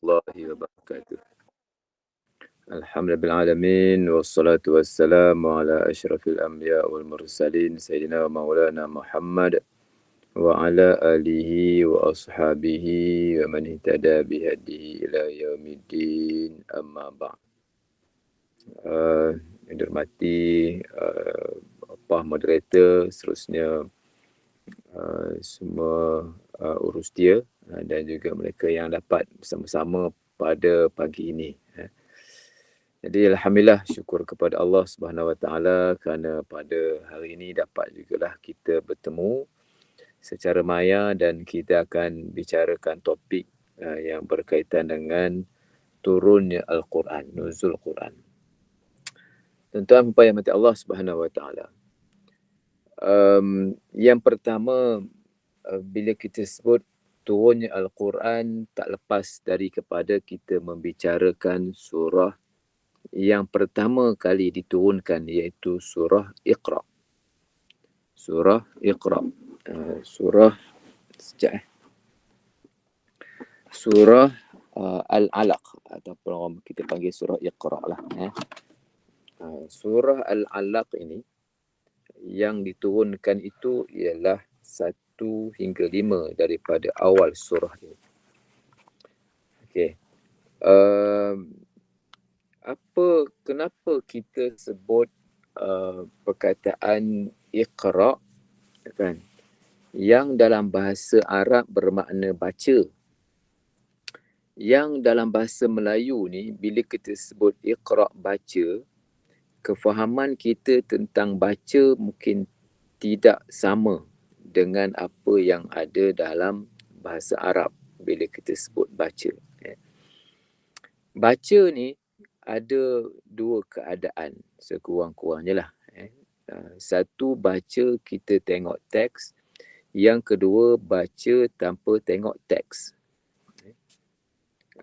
warahmatullahi wabarakatuh. Alhamdulillahirrahmanirrahim. Wassalatu wassalamu ala ashrafil anbiya wal mursalin. Sayyidina wa maulana Muhammad wa ala alihi wa ashabihi wa man ihtada bihadihi ila yaumiddin, amma ba'd. Yang dihormati apa moderator, seterusnya semua urus dia dan juga mereka yang dapat bersama-sama pada pagi ini. Jadi alhamdulillah, syukur kepada Allah Subhanahu Wa Taala kerana pada hari ini dapat jugalah kita bertemu secara maya dan kita akan bicarakan topik yang berkaitan dengan turunnya Al-Quran, nuzul Quran. Tuan-tuan dan puan Allah Subhanahu Wa Taala. Yang pertama, bila kita sebut turunnya Al-Quran, tak lepas dari kepada kita membicarakan surah yang pertama kali diturunkan, iaitu surah Iqra. Surah Iqra. Surah Al-Alaq, ataupun orang kita panggil surah Iqra lah. Surah Al-Alaq ini yang diturunkan itu ialah 1 hingga 5 daripada awal surah ini. Okey. Kenapa kita sebut perkataan Iqra, kan, yang dalam bahasa Arab bermakna baca. Yang dalam bahasa Melayu ni, bila kita sebut Iqra, baca, kefahaman kita tentang baca mungkin tidak sama dengan apa yang ada dalam bahasa Arab bila kita sebut baca. Baca ni ada 2 keadaan sekurang-kurangnya lah. Satu, baca kita tengok teks. Yang kedua, baca tanpa tengok teks.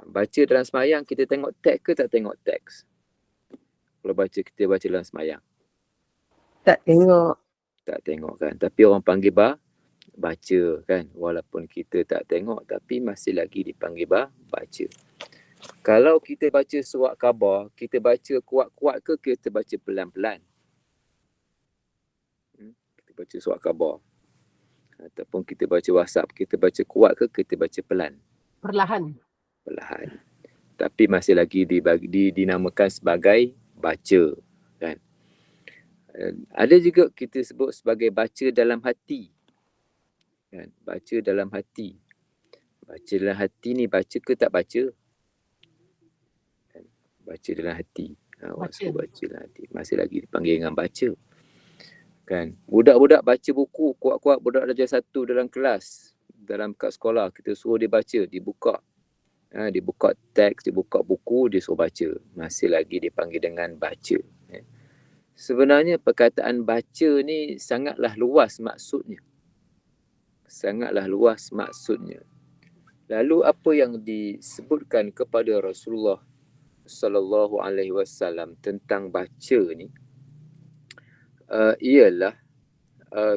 Baca dalam semayang, kita tengok teks ke tak tengok teks? Kalau kita baca dalam semayang. Tak tengok. Tak tengok kan. Tapi orang panggil baca kan. Walaupun kita tak tengok, tapi masih lagi dipanggil baca. Kalau kita baca surat khabar, kita baca kuat-kuat ke kita baca pelan-pelan? Kita baca surat khabar. Ataupun kita baca WhatsApp, kita baca kuat ke kita baca pelan? Perlahan. Tapi masih lagi dinamakan sebagai baca, kan. Ada juga kita sebut sebagai baca dalam hati, kan. Baca dalam hati. Baca dalam hati ni baca ke tak baca? Baca dalam hati. Baca dalam hati. Masih lagi dipanggil dengan baca. Kan. Budak-budak baca buku kuat-kuat, budak darjah 1 dalam kelas, kat sekolah, kita suruh dia baca, dibuka. Dibuka teks, dibuka buku, dia suruh baca. Masih lagi dipanggil dengan baca. Sebenarnya perkataan baca ni sangatlah luas maksudnya. Lalu apa yang disebutkan kepada Rasulullah sallallahu alaihi wasallam tentang baca ni ialah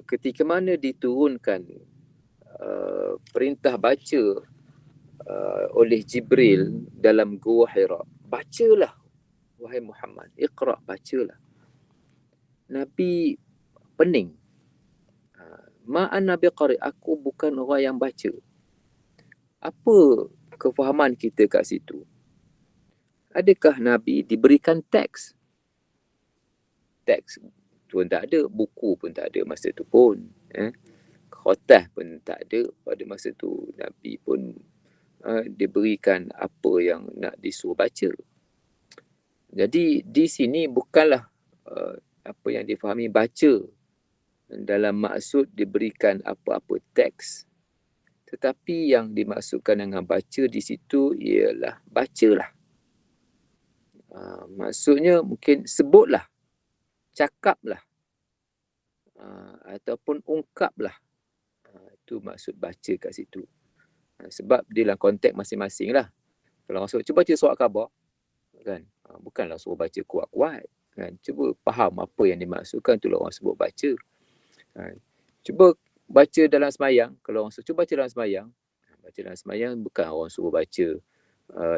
ketika mana diturunkan perintah baca oleh Jibril dalam Gua Hira. Bacalah wahai Muhammad, Iqra, bacalah. Nabi pening. Ma'an Nabi qari, aku bukan orang yang baca. Apa kefahaman kita kat situ? Adakah Nabi diberikan teks? Teks pun tak ada, buku pun tak ada masa tu pun. Khotah pun tak ada pada masa tu. Nabi pun diberikan apa yang nak disuruh baca. Jadi di sini bukanlah apa yang difahami baca dalam maksud diberikan apa-apa teks. Tetapi yang dimaksudkan dengan baca di situ ialah bacalah. Maksudnya mungkin sebutlah, cakaplah, ataupun ungkaplah. Itu maksud baca kat situ. Sebab dia dalam konteks masing-masing lah. Kalau orang suruh cuba baca surat khabar, kan, bukanlah suruh baca kuat-kuat, kan. Cuba faham apa yang dimaksudkan, itulah orang sebut baca. Cuba baca dalam semayang. Kalau orang suruh cuba baca dalam semayang, baca dalam semayang bukan orang suruh baca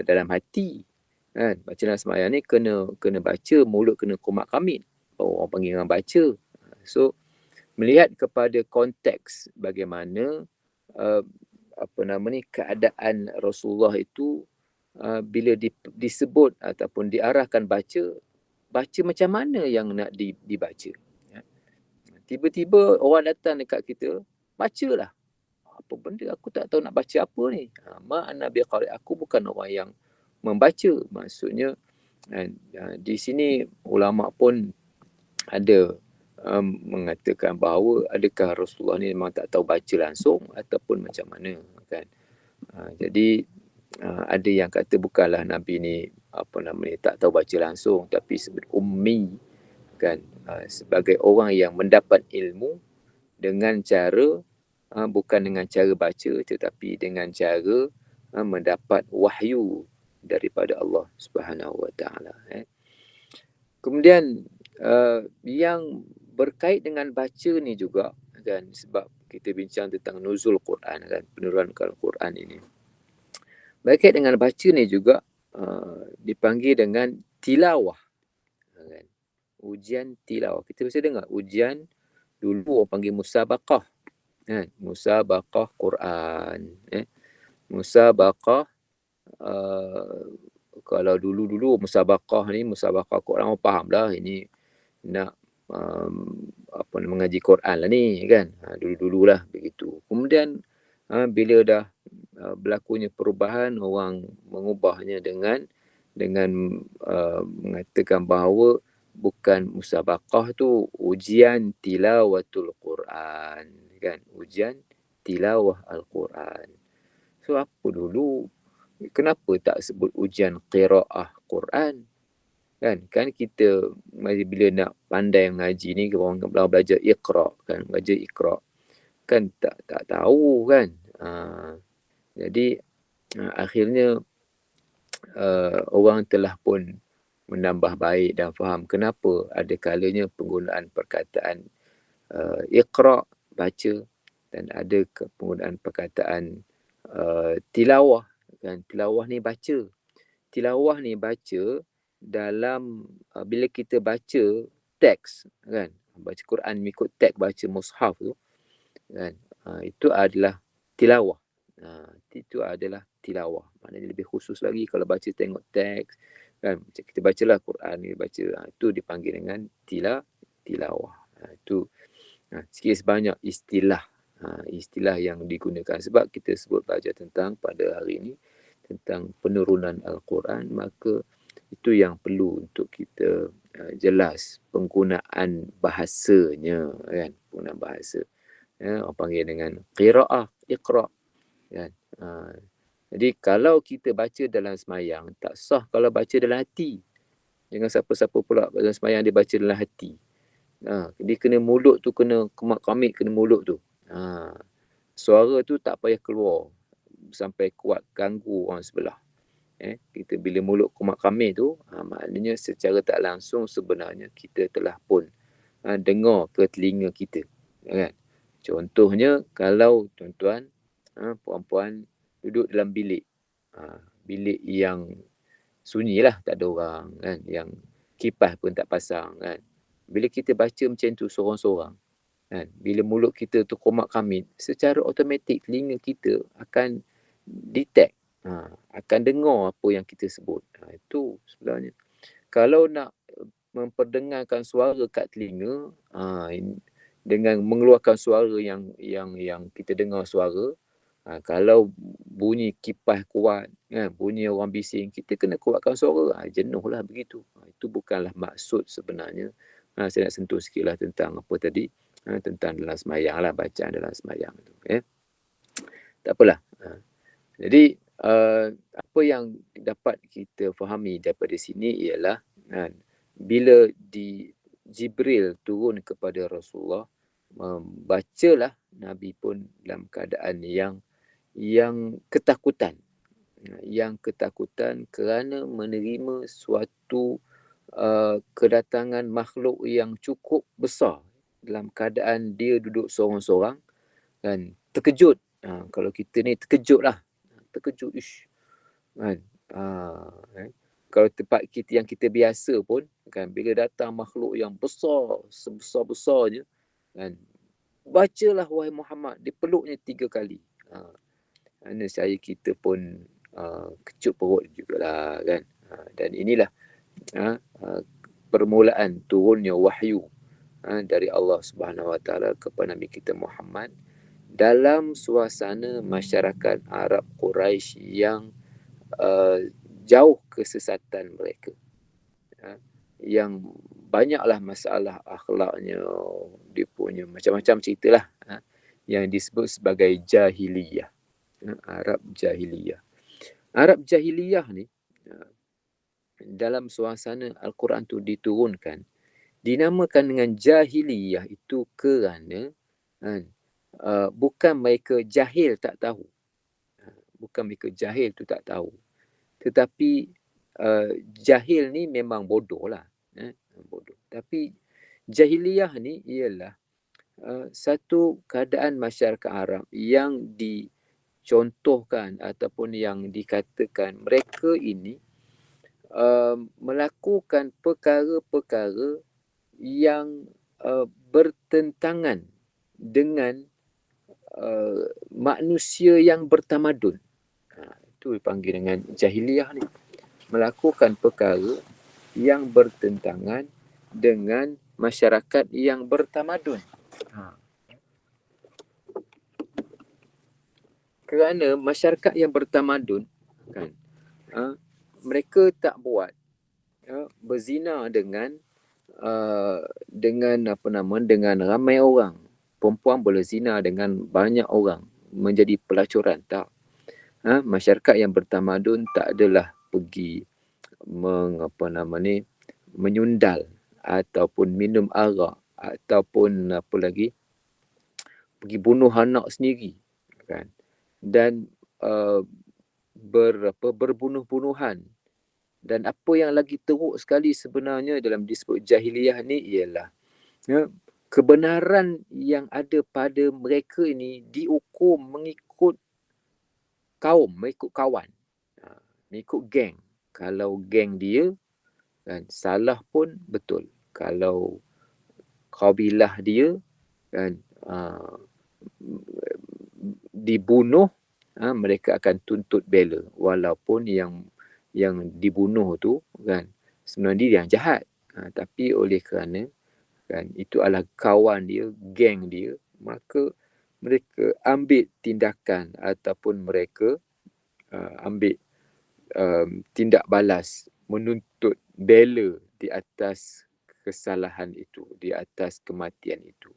dalam hati. Kan? Baca dalam sembahyang ni kena baca, mulut kena komak kamit. Orang panggil orang baca. So, melihat kepada konteks bagaimana keadaan Rasulullah itu bila disebut ataupun diarahkan baca macam mana yang nak dibaca. Ya. Tiba-tiba orang datang dekat kita, bacalah. Apa benda, aku tak tahu nak baca apa ni. Ma'ana biqari, aku bukan orang yang membaca. Maksudnya di sini ulama pun ada mengatakan bahawa adakah Rasulullah ni memang tak tahu baca langsung ataupun macam mana, kan. Jadi ada yang kata bukanlah Nabi ni tak tahu baca langsung, tapi sebagai ummi, kan, sebagai orang yang mendapat ilmu dengan cara bukan dengan cara baca, tetapi dengan cara mendapat wahyu daripada Allah Subhanahu Wa Taala. Kemudian yang berkait dengan baca ni juga, kan, sebab kita bincang tentang nuzul Quran, kan, penurunan Al-Quran ini. Berkait dengan baca ni juga dipanggil dengan tilawah, kan. Ujian tilawah. Kita mesti dengar ujian, dulu orang panggil musabaqah, kan, musabaqah Quran, musabaqah. Kalau dulu musabaqah ni, musabaqah Quran, orang faham lah ini nak mengaji Quran lah ni, kan. Dulu-dululah begitu. Kemudian bila dah berlakunya perubahan, orang mengubahnya dengan mengatakan bahawa bukan musabaqah tu, ujian tilawatul Quran, kan, ujian tilawah Al-Quran. So apa dulu, kenapa tak sebut ujian qiraah Quran? Kan kita bila nak pandai mengaji ni, orang belajar iqra, kan, belajar iqra, kan tak tahu, kan. Jadi akhirnya orang telah pun menambah baik dan faham kenapa ada kalanya penggunaan perkataan iqra, baca, dan ada penggunaan perkataan tilawah, kan. Tilawah ni baca. Tilawah ni baca dalam bila kita baca teks, kan, baca Quran mengikut teks, baca mushaf tu, kan, itu adalah tilawah. Itu adalah tilawah. Maknanya lebih khusus lagi kalau baca tengok teks, kan, kita bacalah Quran ni, baca, itu dipanggil dengan tilawah. Itu sikit sebanyak istilah yang digunakan. Sebab kita sebut belajar tentang pada hari ini tentang penurunan Al-Quran, maka itu yang perlu untuk kita jelas penggunaan bahasanya, kan, penggunaan bahasa. Orang panggil dengan qiraah, iqra, kan. Jadi kalau kita baca dalam semayang, tak sah kalau baca dalam hati. Jangan siapa-siapa pula dalam semayang dia baca dalam hati. Dia kena mulut tu, kena kemak kamit, kena mulut tu. Suara tu tak payah keluar sampai kuat ganggu orang sebelah. Kita bila mulut komak kamit tu, maknanya secara tak langsung sebenarnya kita telah pun dengar ke telinga kita, kan. Contohnya kalau tuan-tuan puan-puan duduk dalam bilik, bilik yang sunyi lah, tak ada orang, kan, yang kipas pun tak pasang, kan. Bila kita baca macam tu sorang-sorang, kan, bila mulut kita tu komak kamit, secara automatik telinga kita akan detect, akan dengar apa yang kita sebut. Itu sebenarnya. Kalau nak memperdengarkan suara kat telinga, dengan mengeluarkan suara yang kita dengar suara, kalau bunyi kipas kuat, bunyi orang bising, kita kena kuatkan suara, jenuh lah begitu. Itu bukanlah maksud sebenarnya. Saya nak sentuh sikit lah tentang apa tadi, tentang dalam semayang lah, bacaan dalam semayang tu. Tak apalah. Jadi apa yang dapat kita fahami daripada sini ialah bila Jibril turun kepada Rasulullah, bacalah Nabi pun dalam keadaan yang ketakutan. Yang ketakutan kerana menerima suatu kedatangan makhluk yang cukup besar dalam keadaan dia duduk sorang-sorang, kan, terkejut. Kalau kita ni terkejut lah, terkejut, kan, Kalau tempat kita yang kita biasa pun kan, bila datang makhluk yang besar, sebesar-besarnya kan, bacalah wahai Muhammad, dipeluknya 3 kali. Nescaya kita pun kecut perut jugalah kan. Dan inilah permulaan turunnya wahyu dari Allah Subhanahu Wa Taala kepada Nabi kita Muhammad dalam suasana masyarakat Arab Quraisy yang jauh kesesatan mereka, yang banyaklah masalah akhlaknya, dia punya macam-macam ceritalah yang disebut sebagai jahiliyah, Arab jahiliyah. Arab jahiliyah ni dalam suasana Al-Quran tu diturunkan, dinamakan dengan jahiliyah itu kerana bukan mereka jahil tak tahu, bukan mereka jahil tu tak tahu, tetapi jahil ni memang bodoh lah, bodoh. Tapi jahiliyah ni ialah satu keadaan masyarakat Arab yang dicontohkan ataupun yang dikatakan mereka ini melakukan perkara-perkara yang bertentangan dengan manusia yang bertamadun. Itu dipanggil dengan jahiliyah ni. Melakukan perkara yang bertentangan dengan masyarakat yang bertamadun. Kerana masyarakat yang bertamadun kan, mereka tak buat berzina dengan dengan ramai orang. Perempuan boleh zina dengan banyak orang, menjadi pelacuran, tak. Masyarakat yang bertamadun tak adalah pergi menyundal ataupun minum arak ataupun pergi bunuh anak sendiri kan, dan berbunuh-bunuhan. Dan apa yang lagi teruk sekali sebenarnya dalam disebut jahiliyah ni ialah kebenaran yang ada pada mereka ini diukur mengikut kaum, mengikut kawan, mengikut geng. Kalau geng dia kan salah pun betul, kalau kabilah dia kan dibunuh, mereka akan tuntut bela, walaupun yang dibunuh tu kan sebenarnya dia yang jahat, tapi oleh kerana kan itu adalah kawan dia, geng dia, maka mereka ambil tindakan ataupun mereka ambil tindak balas, menuntut bela di atas kesalahan itu, di atas kematian itu.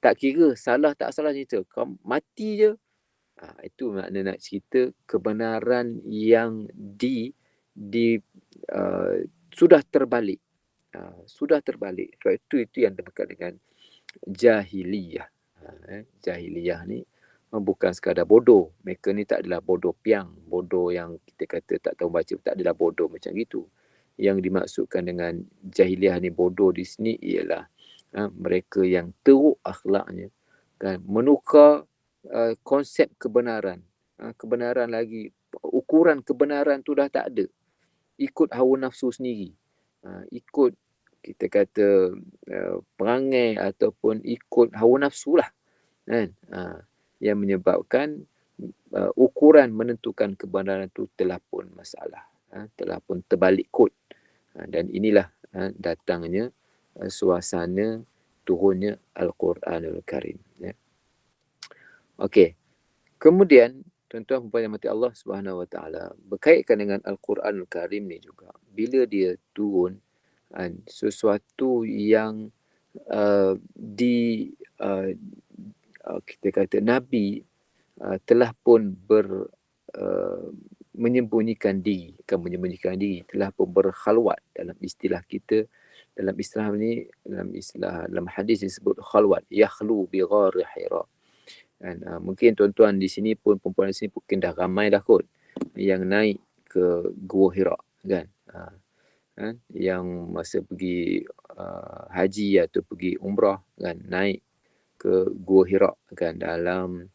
Tak kira salah tak salah cerita, kau mati je. Itu makna nak cerita kebenaran yang sudah terbalik. Sudah terbalik. Sebab itu yang dimaksud dengan jahiliyah. Jahiliyah ni bukan sekadar bodoh. Mereka ni tak adalah bodoh piang, bodoh yang kita kata tak tahu baca, tak adalah bodoh macam itu. Yang dimaksudkan dengan jahiliyah ni bodoh di sini ialah mereka yang teruk akhlaknya kan, menukar konsep kebenaran. Kebenaran lagi, ukuran kebenaran tu dah tak ada. Ikut hawa nafsu sendiri. Ikut kita kata perangai ataupun ikut hawa nafsu lah kan, yang menyebabkan ukuran menentukan kebenaran itu telah pun masalah, telah pun terbalik kod. Dan inilah datangnya suasana turunnya Al-Quranul Karim. Okey. Kemudian tuan-tuan dan puan Allah Subhanahu Wa Taala berkaitan dengan Al-Quranul Karim ni juga, bila dia turun sesuatu yang kita kata Nabi telah pun menyembunyikan diri, telah pun berkhalwat. Dalam istilah kita, dalam istilah ni, dalam hadis disebut khalwat, yakhlu bi ghar Hira. Dan mungkin tuan-tuan di sini pun, perempuan di sini mungkin dah ramai dah kot yang naik ke Gua Hira kan, yang masa pergi haji atau pergi umrah kan, naik ke Gua Hira kan, dalam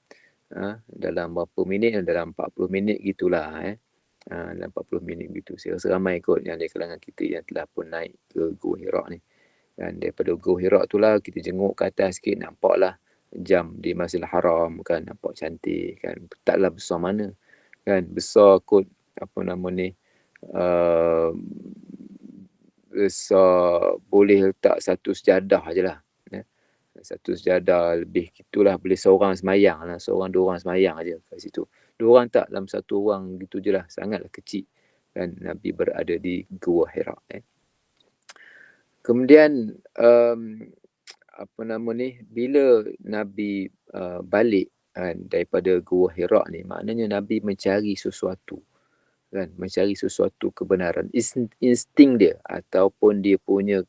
berapa minit, dalam 40 minit gitulah dalam 40 minit begitu. Saya rasa ramai kot yang dari kalangan kita yang telah pun naik ke Gua Hira ni. Dan daripada Gua Hira tu lah kita jenguk ke atas sikit, nampaklah jam di Masjidil Haram kan, nampak cantik kan. Taklah besar mana kan, besar kot apa nama ni, besar boleh letak satu sejadah je lah. Satu sejadah lebih gitulah, boleh seorang semayang lah, seorang dua orang semayang aja kat situ. Dua orang tak, dalam satu orang gitu je lah, sangatlah kecil. Dan Nabi berada di Gua Hira. Kemudian apa nama ni, bila Nabi balik daripada Gua Hira ni, maknanya Nabi mencari sesuatu kan, mencari sesuatu kebenaran. Insting dia ataupun dia punya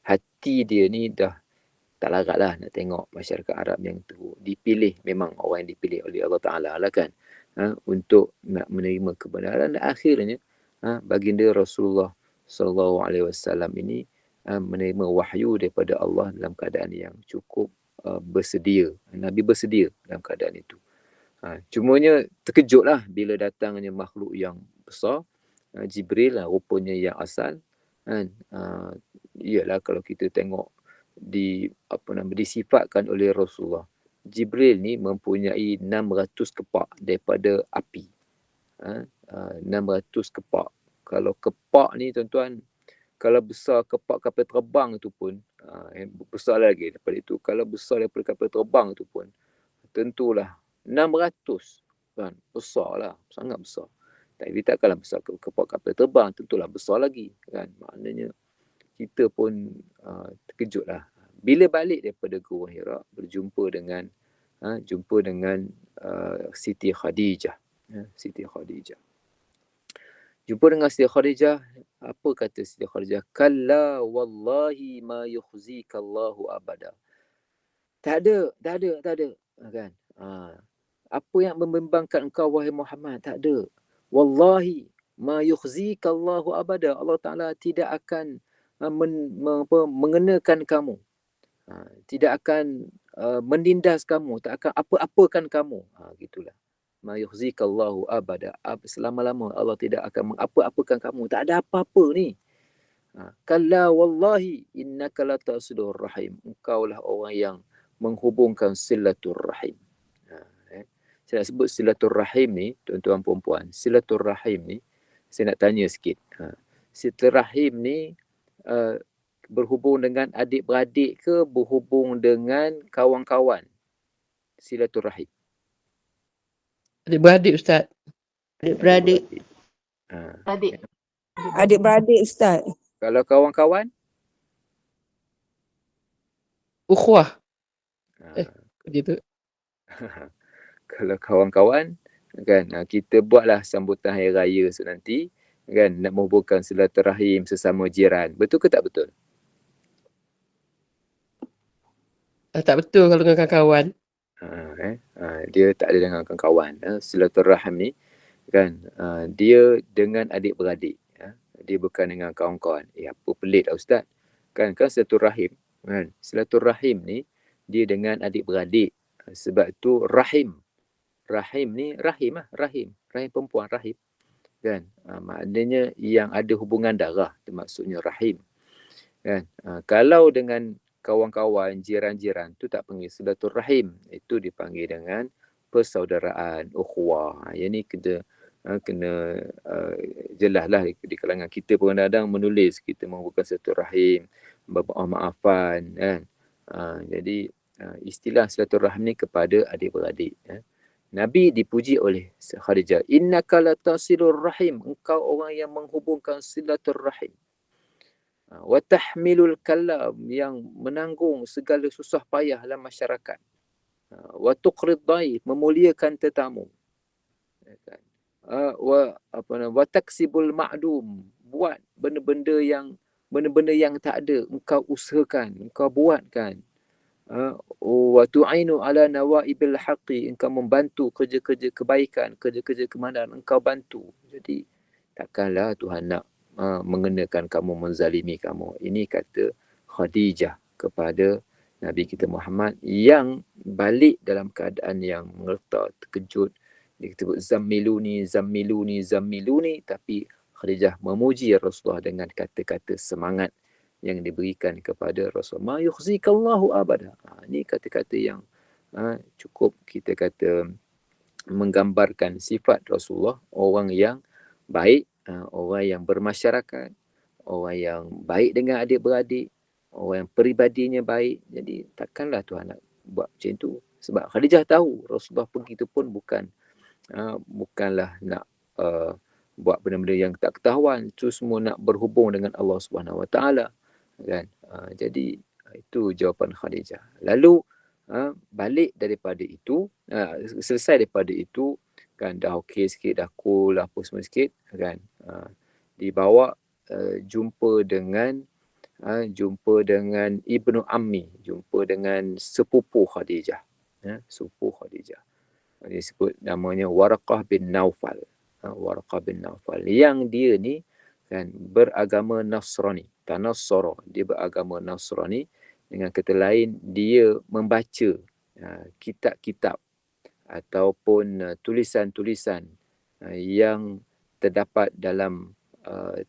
hati dia ni dah tak larat lah nak tengok masyarakat Arab yang tu dipilih, memang orang yang dipilih oleh Allah Ta'ala lah kan, untuk nak menerima kebenaran. Dan akhirnya baginda Rasulullah SAW ini menerima wahyu daripada Allah dalam keadaan yang cukup bersedia. Nabi bersedia dalam keadaan itu. Cumanya terkejutlah bila datangnya makhluk yang besar, Jibril lah rupanya yang asal kan. Iyalah kalau kita tengok disifatkan oleh Rasulullah, Jibril ni mempunyai 600 kepak daripada api. 600 kepak. Kalau kepak ni tuan-tuan, kalau besar kepak kapal terbang tu pun, besar lagi daripada itu. Kalau besar daripada kapal terbang tu pun, tentulah 600 kan, besar lah, sangat besar. Tapi takkanlah besar kepak kapal terbang, tentulah besar lagi kan. Maknanya kita pun terkejutlah bila balik daripada Gua Hira, berjumpa dengan Siti Khadijah. Siti Khadijah. Jumpa dengan Siti Khadijah, apa kata Siti Khadijah? Kalla wallahi ma yukhzika Allahu abada. Tak ada kan. Apa yang membimbangkan engkau wahai Muhammad? Tak ada. Wallahi ma yukhzika Allahu abada. Allah Ta'ala tidak akan mengenakan kamu, tidak akan menindas kamu, tak akan apa-apakan kamu. Gitulah. Ma yukhzikallahu abada. Selama-lama Allah tidak akan mengapa-apakan kamu. Tak ada apa-apa ni. Kalla wallahi innaka la tasidur rahim. Engkaulah orang yang menghubungkan silaturrahim. Saya nak sebut silaturrahim ni, tuan-tuan puan-puan. Silaturrahim ni, saya nak tanya sikit. Silaturrahim ni berhubung dengan adik-beradik ke berhubung dengan kawan-kawan? Silaturrahim. Adik-beradik Ustaz. Adik-beradik. Adik-beradik Ustaz. Kalau kawan-kawan? Ukhuwah. Gitu. Kalau kawan-kawan kan, kita buatlah sambutan hari raya nanti kan, nak menghubungkan silaturahim sesama jiran. Betul ke tak betul? Tak betul kalau dengan kawan-kawan. Dia tak ada dengan kawan-kawan. Silaturahim ni kan, dia dengan adik-beradik. Dia bukan dengan kawan-kawan. Apa pelik lah Ustaz? Kan silaturahim kan. Silaturahim ni dia dengan adik-beradik. Sebab tu rahim. Rahim ni rahim lah, rahim perempuan, rahim kan. Maknanya yang ada hubungan darah, itu maksudnya rahim kan. Kalau dengan kawan-kawan, jiran-jiran tu tak panggil silaturahim, itu dipanggil dengan persaudaraan, ukhuwah. Yang ni kena jelas lah di kalangan kita pun kadang menulis kita menghubungkan silaturahim, maafan kan. Jadi istilah silaturahim ni kepada adik-beradik. Nabi dipuji oleh Khadijah. Innaka latasilur rahim. Engkau orang yang menghubungkan silaturrahim. Wa tahmilul kalam, yang menanggung segala susah payah dalam masyarakat. Wa tuqrid dhaif, memuliakan tetamu. Wa taksibul ma'dum, buat benda-benda yang tak ada, engkau usahakan, engkau buatkan. Wa tu'inu ala nawaibil haqqi, engkau membantu kerja-kerja kebaikan, kerja-kerja kebenaran, engkau bantu. Jadi takkanlah Tuhan nak mengenakan kamu, menzalimi kamu. Ini kata Khadijah kepada Nabi kita Muhammad yang balik dalam keadaan yang mengetar, terkejut, Dia sebut zammiluni, zammiluni, zammiluni, tapi Khadijah memuji Rasulullah dengan kata-kata semangat yang diberikan kepada Rasulullah. Ma yukhzikallahu abada. Ini kata-kata yang cukup kita kata menggambarkan sifat Rasulullah, orang yang baik, orang yang bermasyarakat, orang yang baik dengan adik-beradik, orang yang peribadinya baik. Jadi takkanlah Tuhan nak buat macam tu. Sebab Khadijah tahu Rasulullah pergi tu pun bukanlah nak buat benda-benda yang tak ketahuan. Itu semua nak berhubung dengan Allah Subhanahu Wa Taala, kan. Jadi itu jawapan Khadijah. Lalu balik daripada itu, selesai daripada itu, kan, dah okey sikit, dah cool, apa semua sikit, kan, dibawa jumpa dengan Ibnu Ammi, jumpa dengan sepupu Khadijah, sepupu Khadijah. Dia sebut namanya Waraqah bin Naufal. Waraqah bin Naufal yang dia ni kan beragama Nasrani, Tanassara, dia beragama Nasrani. Dengan kata lain, dia membaca kitab-kitab ataupun tulisan-tulisan yang terdapat dalam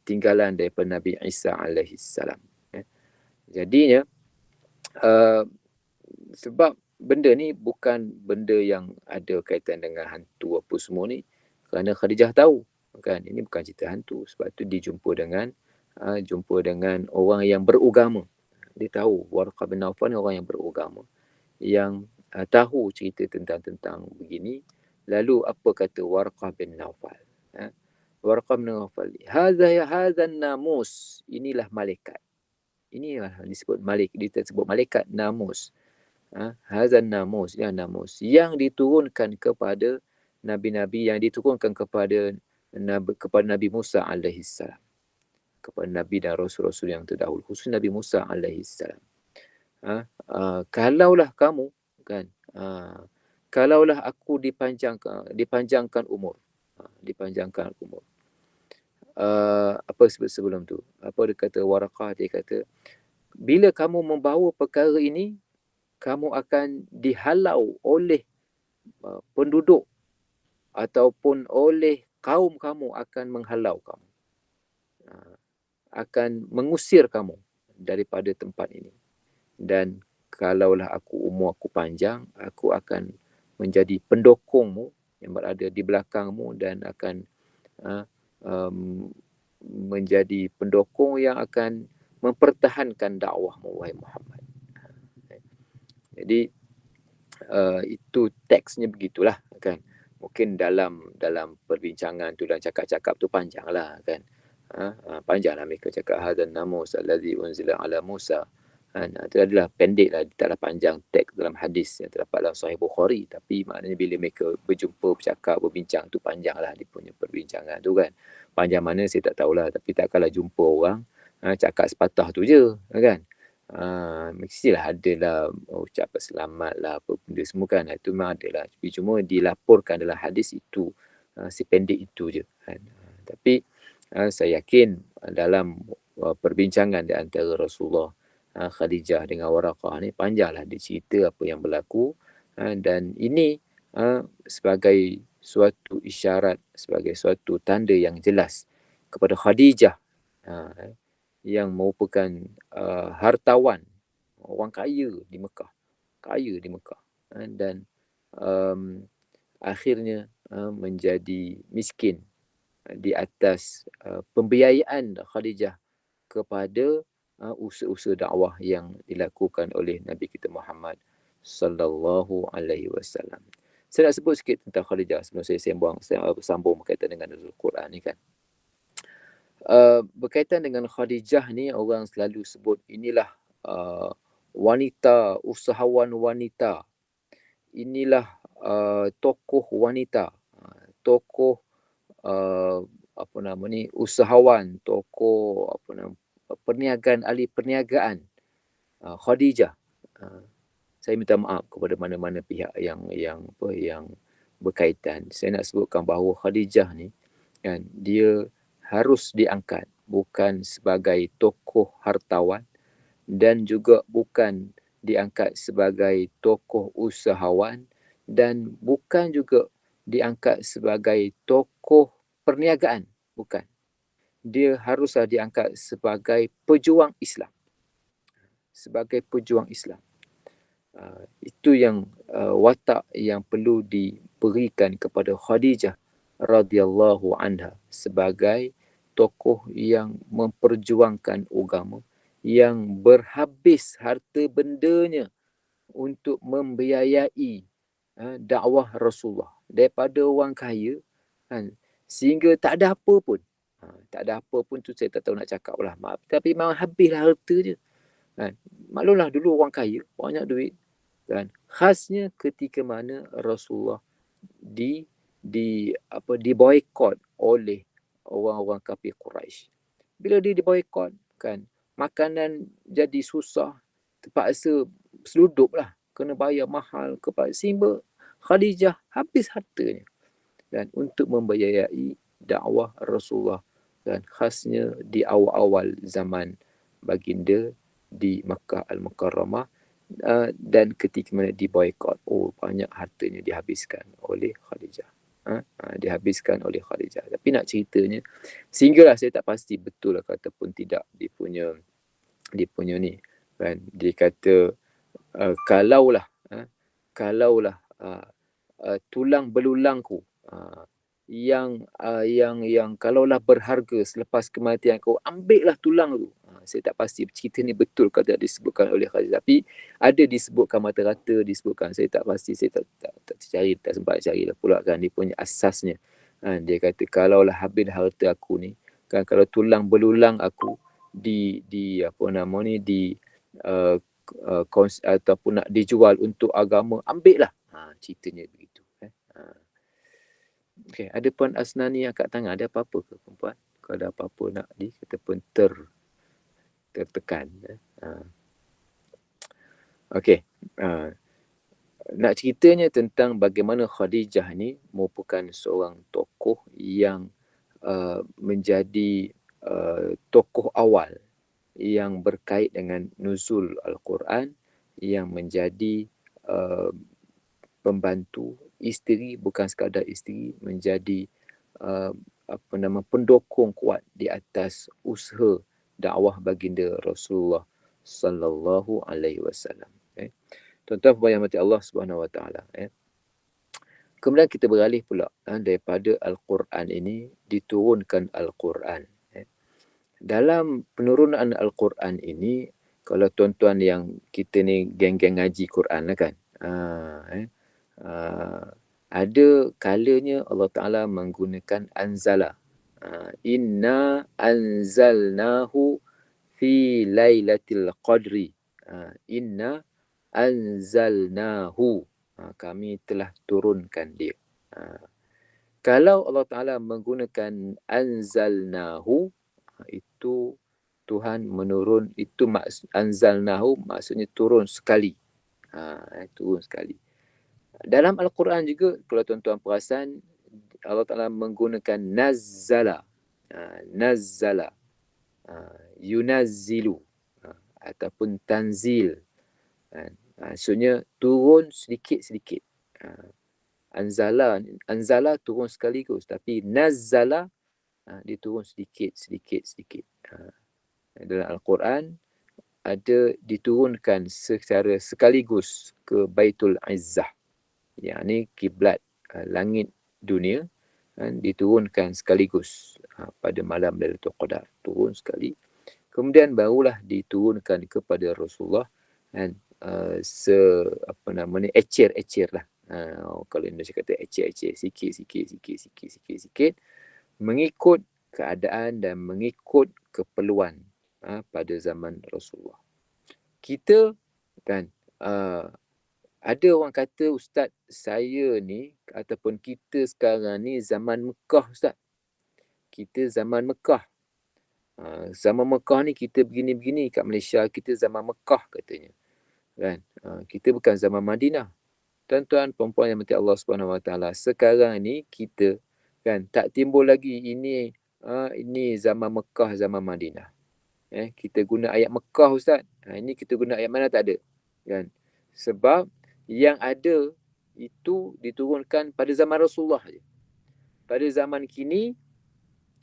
tinggalan daripada Nabi Isa alaihi salam. Jadinya sebab benda ni bukan benda yang ada kaitan dengan hantu apa semua ni, kerana Khadijah tahu kan ini bukan cerita hantu. Sebab tu dia jumpa dengan orang yang beragama. Dia tahu Waraqah bin Naufal ni orang yang beragama, yang tahu cerita tentang begini. Lalu apa kata Waraqah bin Naufal? Waraqah bin Naufal, hadza namus, inilah malaikat. Inilah disebut disebut malaikat namus. Hazan namus, ya namus yang diturunkan kepada nabi-nabi, yang diturunkan kepada Nabi Musa alaihi salam, kepada nabi dan rasul-rasul yang terdahulu, khusus Nabi Musa alaihi salam. Kalaulah kamu kan, kalaulah aku dipanjangkan umur, apa sebelum tu, apa dia kata Waraqah, dia kata bila kamu membawa perkara ini, kamu akan dihalau oleh penduduk ataupun oleh kaum kamu, akan menghalau kamu, akan mengusir kamu daripada tempat ini. Dan kalaulah umur aku panjang, aku akan menjadi pendukungmu yang berada di belakangmu, dan akan menjadi pendukung yang akan mempertahankan dakwahmu, wahai Muhammad. Jadi itu teksnya begitulah kan. Mungkin dalam perbincangan tu, dalam cakap-cakap tu panjanglah kan. Panjanglah mereka cakap hadzal namus allazi unzila ala Musa. Itu adalah pendek lah, taklah panjang teks dalam hadis yang terdapat dalam Sahih Bukhari. Tapi maknanya bila mereka berjumpa, bercakap, berbincang tu panjanglah dia punya perbincangan tu kan. Panjang mana saya tak tahulah, tapi takkanlah jumpa orang cakap sepatah tu je kan. Mestilah adalah ucapan selamat lah, apa benda semua kan, itu memang adalah, tapi cuma dilaporkan dalam hadis itu sependek itu je kan. Tapi saya yakin dalam perbincangan di antara Rasulullah, Khadijah dengan Waraqah ni panjanglah dia cerita apa yang berlaku, dan ini sebagai suatu isyarat, sebagai suatu tanda yang jelas kepada Khadijah yang merupakan hartawan, orang kaya di Mekah, dan akhirnya menjadi miskin di atas pembiayaan Khadijah kepada usaha-usaha dakwah yang dilakukan oleh Nabi kita Muhammad sallallahu alaihi wasallam. Saya nak sebut sikit tentang Khadijah sebelum saya sambung berkaitan dengan nuzul Quran ni kan. Berkaitan dengan Khadijah ni, orang selalu sebut inilah wanita, usahawan wanita, inilah tokoh wanita, tokoh usahawan, tokoh perniagaan, ahli perniagaan, Khadijah. Saya minta maaf kepada mana-mana pihak yang berkaitan. Saya nak sebutkan bahawa Khadijah ni kan, dia harus diangkat bukan sebagai tokoh hartawan, dan juga bukan diangkat sebagai tokoh usahawan, dan bukan juga diangkat sebagai tokoh perniagaan, bukan. Dia haruslah diangkat sebagai pejuang Islam. Sebagai pejuang Islam. Itu yang watak yang perlu diberikan kepada Khadijah radhiyallahu anha sebagai tokoh yang memperjuangkan agama, yang berhabis harta bendanya untuk membiayai dakwah Rasulullah daripada orang kaya, kan, sehingga tak ada apa pun. Tak ada apa pun tu saya tak tahu nak cakap lah. Maaf, tapi memang habislah harta je. Kan. Maklumlah dulu orang kaya, banyak duit. Kan. Khasnya ketika mana Rasulullah diboikot oleh orang-orang kafir Quraisy. Bila dia diboikot, kan, makanan jadi susah, terpaksa seluduplah, kena bayar mahal kepada, sehingga Khadijah habis hartanya, kan, untuk membiayai dakwah Rasulullah, dan khasnya di awal-awal zaman baginda di Makkah Al-Mukarramah, dan ketika mana diboikot, banyak hartanya dihabiskan oleh Khadijah. Dihabiskan oleh Khadijah. Tapi nak ceritanya, sehinggalah saya tak pasti betul lah ataupun tidak dia punya ni, kan, dia kata kalaulah tulang belulangku yang kalaulah berharga selepas kematian kau, ambillah tulang tu. Saya tak pasti cerita ni betul ke tak disebutkan oleh Khadijah, tapi ada disebutkan mata-rata, disebutkan, saya tak pasti, saya tak cari, tak sempat cari lah pula, kan, dia punya asasnya. Dia kata kalaulah habis harta aku ni, kan, kalau tulang belulang aku ataupun nak dijual untuk agama, ambil lah. Ceritanya begitu. Okay, ada Puan Asnani angkat tangan. Ada apa-apa ke perempuan? Kalau ada apa-apa nak ataupun tertekan. Okey. Nak ceritanya tentang bagaimana Khadijah ni merupakan seorang tokoh yang menjadi tokoh awal yang berkait dengan nuzul Al-Quran, yang menjadi pembantu, isteri, bukan sekadar isteri, menjadi pendukung kuat di atas usaha dakwah baginda Rasulullah sallallahu alaihi wasallam. Tuan-tuan yang mati Allah Subhanahu wa taala. Kemudian kita beralih pula daripada Al-Quran ini, diturunkan Al-Quran. Dalam penurunan Al-Quran ini, kalau tuan-tuan yang kita ni geng-geng ngaji Quran lah, kan, ada kalanya Allah Ta'ala menggunakan anzala. Inna anzalnahu fi lailatul qadri. Inna anzalnahu. Kami telah turunkan dia. Kalau Allah Ta'ala menggunakan anzalnahu, itu Tuhan menurun, itu anzalnahu maksudnya turun sekali. Turun sekali. Dalam Al-Quran juga, kalau tuan-tuan perasan, Allah Ta'ala menggunakan nazzala. Nazzala. Yunazzilu. Ataupun tanzil. Maksudnya turun sedikit-sedikit. Anzala turun sekaligus, tapi nazzala dia turun sedikit-sedikit. Dalam Al-Quran ada diturunkan secara sekaligus ke Baitul Izzah, yakni kiblat langit dunia, diturunkan sekaligus pada malam Lailatul Qadar, turun sekali. Kemudian barulah diturunkan kepada Rasulullah, ecer-ecer lah. Kalau Indonesia kata ecer-ecer, sikit-sikit, mengikut keadaan dan mengikut keperluan pada zaman Rasulullah. Kita, kan, ada orang kata, Ustaz, saya ni ataupun kita sekarang ni zaman Mekah, Ustaz. Kita zaman Mekah. Zaman Mekah ni kita begini-begini kat Malaysia, kita zaman Mekah katanya. Kan? Kita bukan zaman Madinah. Tuan-tuan perempuan yang mati Allah Subhanahu Wa Taala, sekarang ni kita, kan, tak timbul lagi ini zaman Mekah, zaman Madinah. Kita guna ayat Mekah, Ustaz. Ini kita guna ayat mana, tak ada. Kan? Sebab yang ada itu diturunkan pada zaman Rasulullah je. Pada zaman kini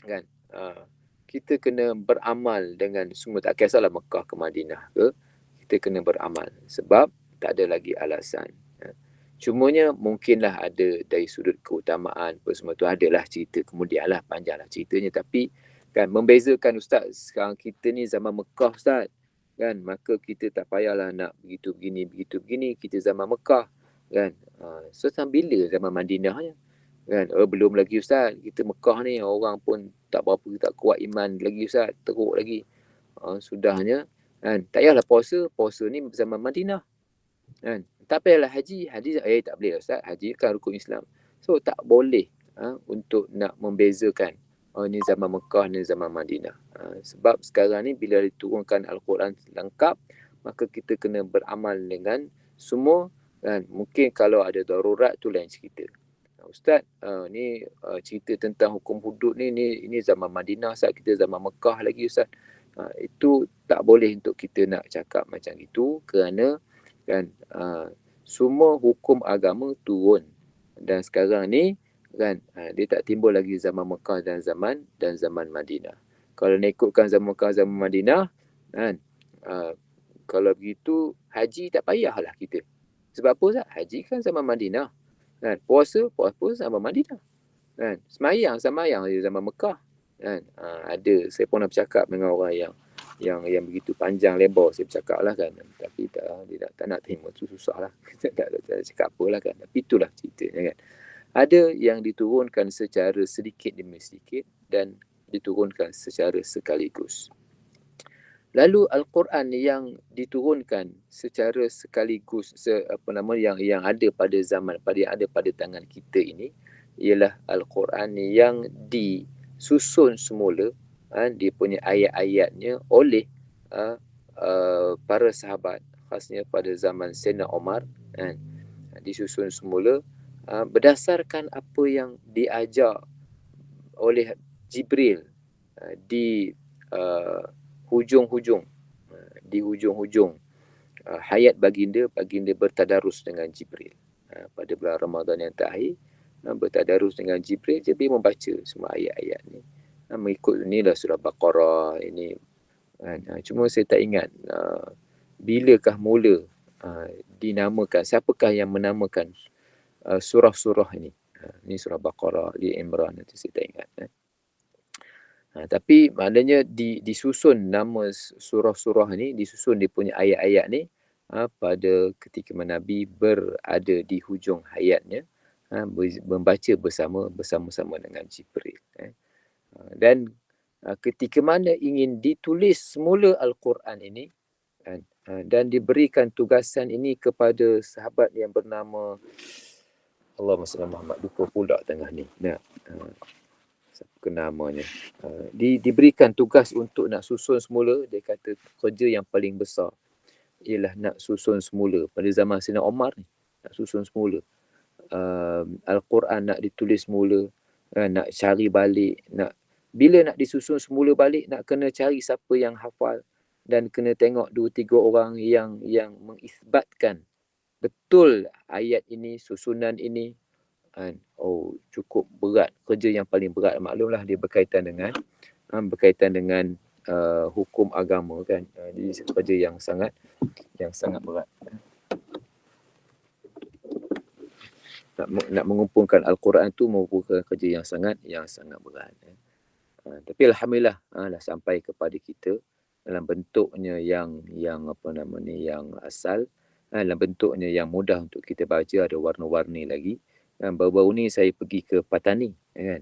kan, kita kena beramal dengan semua, tak kisahlah Mekah ke Madinah ke, kita kena beramal sebab tak ada lagi alasan. Cumanya mungkinlah ada dari sudut keutamaan apa semua tu, adalah cerita kemudian lah, panjanglah ceritanya, tapi kan membezakan Ustaz, sekarang kita ni zaman Mekah Ustaz kan, maka kita tak payahlah nak begitu begini, kita zaman Mekah kan. So sampai bila zaman Madinahnya kan? Belum lagi Ustaz, kita Mekah ni orang pun tak berapa, tak kuat iman lagi Ustaz, teruk lagi. Sudahnya kan, tak payahlah puasa ni zaman Madinah kan. Tak payahlah haji tak boleh Ustaz, haji kan rukun Islam. So tak boleh untuk nak membezakan ni zaman Mekah, ni zaman Madinah. Sebab sekarang ni bila diturunkan Al-Quran lengkap, maka kita kena beramal dengan semua kan. Mungkin kalau ada darurat tu lain cerita. Ustaz, ni cerita tentang hukum hudud ni zaman Madinah Ustaz, kita zaman Mekah lagi Ustaz. Itu tak boleh untuk kita nak cakap macam itu, kerana kan semua hukum agama turun, dan sekarang ni kan dia tak timbul lagi zaman Mekah dan zaman Madinah. Kalau nak ikutkan zaman Mekah, zaman Madinah kan, kalau begitu haji tak payahlah kita. Sebab apa Ustaz? Haji kan zaman Madinah kan, puasa zaman Madinah kan, semayang zaman Mekah kan. Ada, saya pun nak bercakap dengan orang yang begitu panjang lebar, saya bercakap lah kan, tapi dia tak nak terima, tu susah lah. tak cakap apa lah kan, tapi itulah ceritanya kan. Ada yang diturunkan secara sedikit demi sedikit dan diturunkan secara sekaligus. Lalu Al-Quran yang diturunkan secara sekaligus, yang ada pada zaman, yang ada pada tangan kita ini, ialah Al-Quran yang disusun semula, dia punya ayat-ayatnya oleh para sahabat, khasnya pada zaman Sayyidina Umar, disusun semula berdasarkan apa yang diajar oleh Jibril di hujung-hujung hayat baginda bertadarus dengan Jibril. Pada bulan Ramadan yang terakhir, bertadarus dengan Jibril membaca semua ayat-ayat ni. Mengikut inilah surah Baqarah ini. Cuma saya tak ingat bilakah mula dinamakan, siapakah yang menamakan surah-surah ini. Ini surah Baqarah, Ali Imran, nanti saya tak ingat. Tapi maknanya disusun nama surah-surah ni, disusun dia punya ayat-ayat ni pada ketika Nabi berada di hujung hayatnya, membaca bersama-sama dengan Jibril. Dan ketika mana ingin ditulis semula Al-Quran ini, dan diberikan tugasan ini kepada sahabat yang bernama Allahumma salli Muhammad, lupa pula tengah ni. Siapa namanya? Diberikan tugas untuk nak susun semula. Dia kata kerja yang paling besar ialah nak susun semula. Pada zaman Sayyidina Umar ni, nak susun semula Al-Quran, nak ditulis semula, nak cari balik, bila nak disusun semula balik, nak kena cari siapa yang hafal, dan kena tengok 2-3 orang yang mengisbatkan betul ayat ini, susunan ini. Cukup berat, kerja yang paling berat. Maklumlah dia berkaitan dengan hukum agama kan. Jadi kerja yang sangat berat. Nak mengumpulkan Al-Quran tu merupakan kerja yang sangat berat. Tapi alhamdulillah dah sampai kepada kita dalam bentuknya yang asal, dalam bentuknya yang mudah untuk kita baca, ada warna-warni lagi. Baru-baru ni saya pergi ke Patani kan.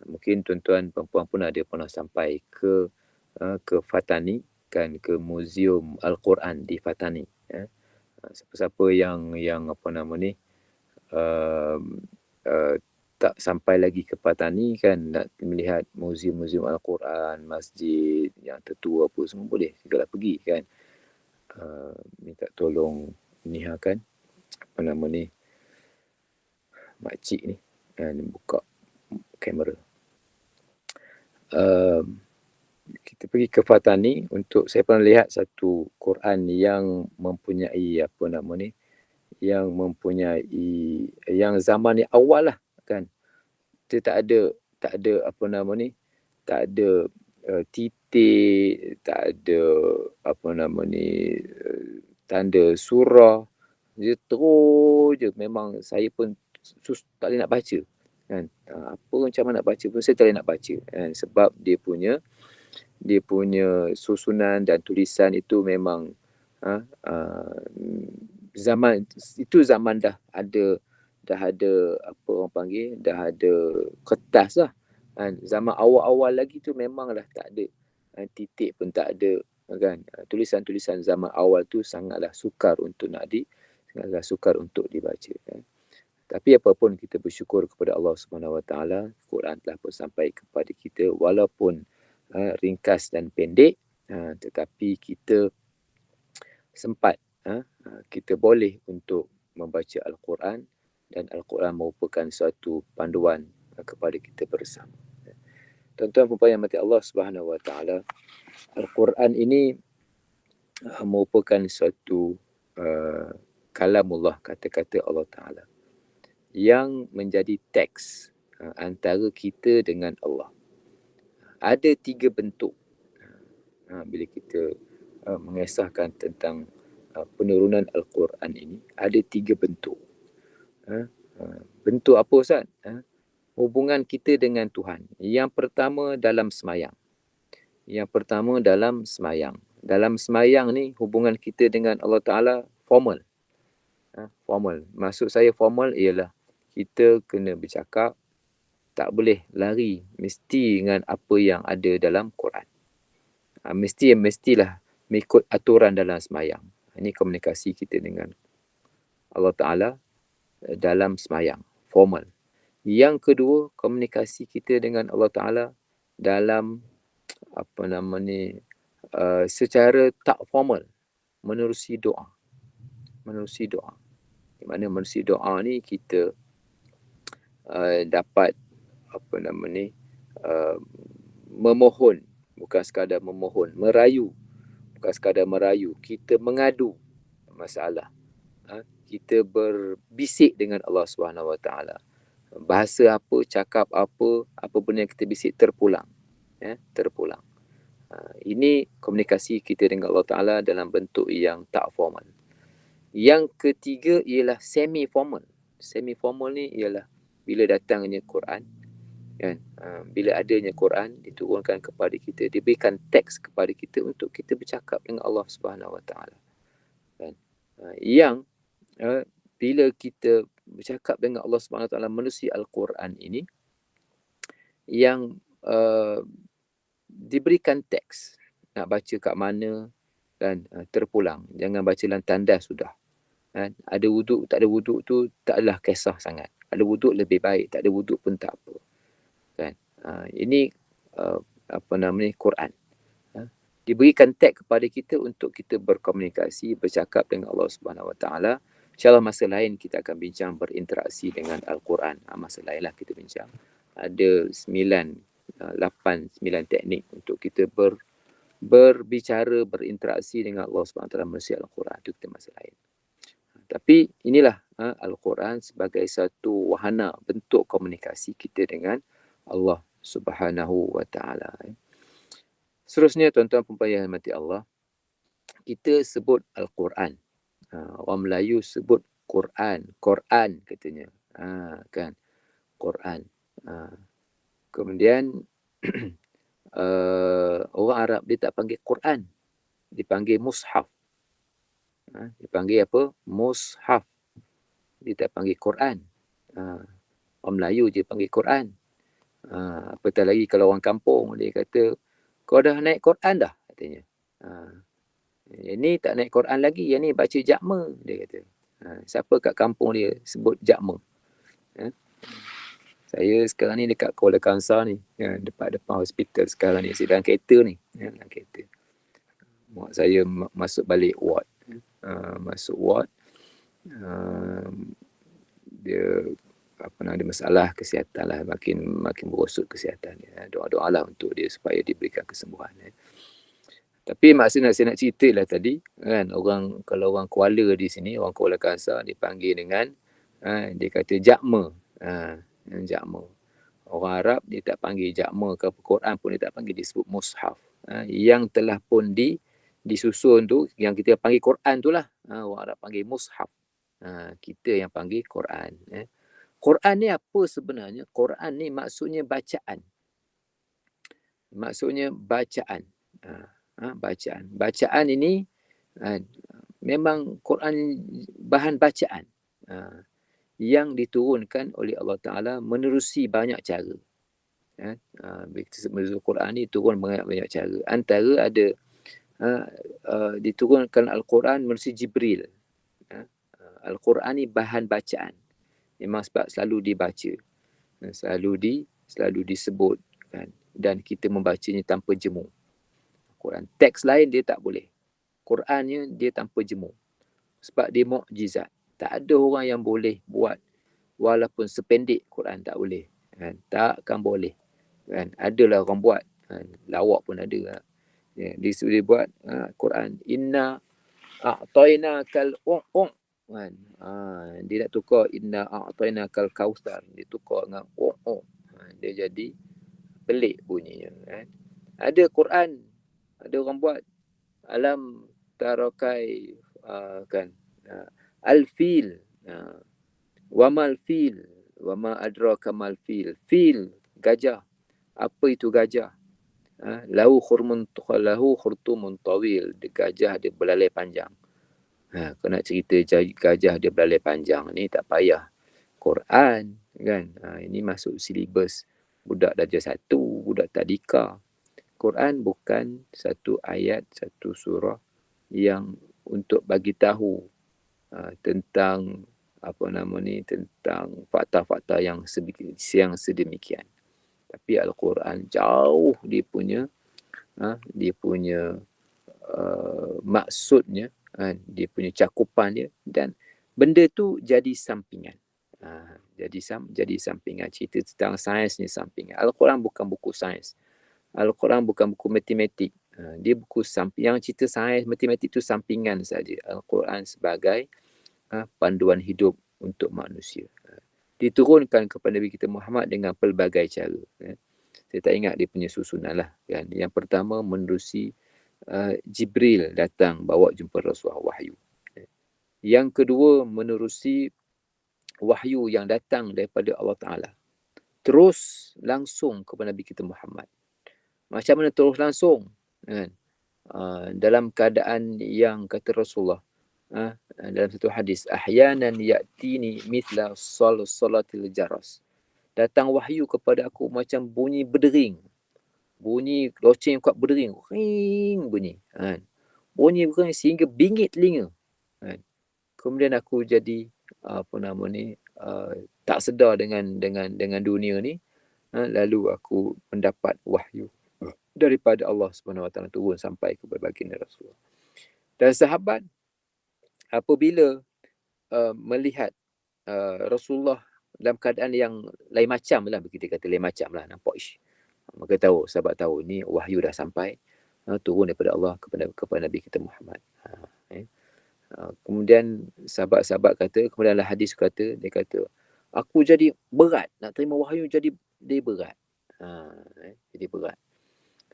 Mungkin tuan-tuan perempuan pun ada pernah sampai ke Patani kan, ke Museum Al-Quran di Patani. Siapa-siapa yang tak sampai lagi ke Patani kan, nak melihat museum Al-Quran, masjid yang tertua apa semua, boleh segala pergi kan. Minta tolong kan, makcik ni buka kamera. Kita pergi ke Patani untuk, saya pernah lihat satu Quran yang mempunyai yang mempunyai, yang zaman yang awal lah kan. Dia tak ada apa nama ni, tak ada titik, tak ada apa nama ni, tanda surah. Dia terus je, memang saya pun tak boleh nak baca kan. Apa macam mana nak baca pun saya tak boleh nak baca kan, sebab dia punya susunan dan tulisan itu memang zaman itu, zaman dah ada apa orang panggil, dah ada kertas lah kan. Zaman awal-awal lagi tu memanglah tak ada, titik pun tak ada kan. Tulisan-tulisan zaman awal tu sangatlah sukar untuk dibaca kan. Tapi apapun, kita bersyukur kepada Allah Subhanahu Wa Taala, Quran telah pun sampai kepada kita walaupun ringkas dan pendek, tetapi kita sempat, kita boleh untuk membaca Al-Quran, dan Al-Quran merupakan suatu panduan kepada kita bersama. Tuan-tuan dan puan yang mati Allah Subhanahu Wa Taala, Al-Quran ini merupakan suatu kalamullah, kata-kata Allah Taala yang menjadi teks antara kita dengan Allah. Ada 3 bentuk bila kita mengesahkan tentang penurunan Al-Quran ini. Ada 3 bentuk. Bentuk apa Ustaz? Hubungan kita dengan Tuhan. Yang pertama dalam semayang. Dalam semayang ni, hubungan kita dengan Allah Ta'ala formal. Formal. Maksud saya formal ialah kita kena bercakap, tak boleh lari, mesti dengan apa yang ada dalam Quran. Mestilah mengikut aturan dalam semayang. Ini komunikasi kita dengan Allah Ta'ala dalam semayang, formal. Yang kedua, komunikasi kita dengan Allah Ta'ala dalam apa nama ni, secara tak formal, menerusi doa. Di mana menerusi doa ni kita dapat apa nama ni, memohon, bukan sekadar memohon, merayu, bukan sekadar merayu, kita mengadu masalah. Kita berbisik dengan Allah Subhanahu Wa Taala. Bahasa apa, cakap apa benda yang kita bisik terpulang. Terpulang. Ini komunikasi kita dengan Allah Ta'ala dalam bentuk yang tak formal. Yang ketiga ialah semi formal. Semi formal ni ialah bila datangnya Quran kan, bila adanya Quran diturunkan kepada kita, diberikan teks kepada kita untuk kita bercakap dengan Allah Subhanahu Wa Taala kan. Yang bila kita bercakap dengan Allah Subhanahu Wa Taala menerusi Al-Quran ini, yang diberikan teks, nak baca kat mana kan, terpulang, jangan baca dalam tandas sudah kan. Ada wuduk, tak ada wuduk tu taklah kisah sangat. Ada wuduk lebih baik, tak ada wuduk pun tak apa kan. Ini apa nama ni, Quran. Diberikan teks kepada kita untuk kita berkomunikasi, bercakap dengan Allah Subhanahu Wa Taala. InsyaAllah masa lain kita akan bincang berinteraksi dengan Al-Quran. Masa lain lah kita bincang. Ada 9 teknik untuk kita berbicara, berinteraksi dengan Allah SWT melalui Al-Quran. Itu kita masa lain. Tapi inilah Al-Quran sebagai satu wahana, bentuk komunikasi kita dengan Allah Subhanahu Wa Taala. Seterusnya, tuan-tuan dan puan yang dirahmati Allah, kita sebut Al-Quran. Orang Melayu sebut Quran katanya. Kan? Quran. Kemudian orang Arab dia tak panggil Quran, dipanggil mushaf. Dipanggil apa? Mushaf. Dia tak panggil Quran. Orang Melayu je panggil Quran. Apatah lagi kalau orang kampung, dia kata, kau dah naik Quran dah? Katanya. Yang ni tak naik Quran lagi, yang ni baca Jakma, dia kata. Siapa kat kampung dia sebut Jakma? Saya sekarang ni dekat Kuala Kangsar ni, depan hospital sekarang ni, saya dalam kereta ni, dalam kereta. Mak saya masuk balik ward. Masuk ward, dia ada masalah kesihatan lah, makin berosot kesihatan dia. Doa-doalah untuk dia supaya diberikan kesembuhan. Tapi maksudnya saya nak cerita lah tadi kan, kalau orang Kuala di sini, orang Kuala Kasar dipanggil dengan dia kata jakma. Jakma. Orang Arab dia tak panggil jakma ke Quran pun dia tak panggil, disebut mushaf. Yang telah pun disusun tu yang kita panggil Quran tu lah. Orang Arab panggil mushaf. Kita yang panggil Quran. Quran ni apa sebenarnya? Quran ni maksudnya bacaan. Maksudnya bacaan. Bacaan. Bacaan ini memang Quran bahan bacaan yang diturunkan oleh Allah Ta'ala menerusi banyak cara. Bila Quran ni turun banyak cara. Antara ada diturunkan Al-Quran menerusi Jibril. Al-Quran ni bahan bacaan. Memang sebab selalu dibaca. Selalu disebut kan? Dan kita membacanya tanpa jemu. Quran. Teks lain dia tak boleh. Qurannya dia tanpa jemu. Sebab dia mukjizat. Tak ada orang yang boleh buat walaupun sependek Quran, tak boleh. Kan? Takkan boleh. Kan? Adalah orang buat. Kan? Lawak pun ada. Dia buat Quran. Inna a'tayna kal kan? Dia nak tukar inna a'tayna kal kautsar. Dia tukar dengan dia jadi pelik bunyinya. Kan? Ada Quran. Ada orang buat alam tarakai kan al-fil wamal fil wama adraka mal fil. Fil gajah. Apa itu gajah? Lahu khurtumun tawil. Gajah dia belalai panjang. Kau nak cerita gajah dia belalai panjang ni tak payah Quran kan. Ini masuk silibus budak darjah 1, budak tadika. Quran bukan satu ayat, satu surah yang untuk bagi tahu tentang tentang fakta-fakta yang sedemikian. Tapi Al-Quran jauh dia punya maksudnya, dia punya cakupan dia, dan benda tu jadi sampingan. Jadi sampingan. Cerita tentang sains ni sampingan. Al-Quran bukan buku sains. Al-Quran bukan buku matematik. Dia buku yang cerita sains, matematik tu sampingan saja. Al-Quran sebagai panduan hidup untuk manusia. Diturunkan kepada Nabi kita Muhammad dengan pelbagai cara. Saya tak ingat dia punya susunan lah. Kan? Yang pertama menerusi Jibril datang bawa jumpa Rasulullah, wahyu. Yang kedua menerusi wahyu yang datang daripada Allah Ta'ala. Terus langsung kepada Nabi kita Muhammad. Macam mana terus langsung? Kan? Dalam keadaan yang kata Rasulullah, dalam satu hadis, ahyanan ya'tini mithla salatil jaras. Datang wahyu kepada aku macam bunyi berdering. Bunyi loceng kuat berdering. Ring bunyi. Kan? Bunyi berdering sehingga bingit telinga. Kan? Kemudian aku jadi tak sedar dengan dunia ni. Lalu aku mendapat wahyu daripada Allah Subhanahu Wa Taala turun sampai kepada baginda Rasulullah. Dan sahabat apabila melihat Rasulullah dalam keadaan yang lain macam lah, kita kata lain macam lah, nampak ish. Maka sahabat tahu ni wahyu dah sampai, turun daripada Allah kepada Nabi kita Muhammad. Kemudian sahabat-sahabat kata, kemudian dalam hadis kata, dia kata, aku jadi berat, nak terima wahyu jadi berat. Jadi berat.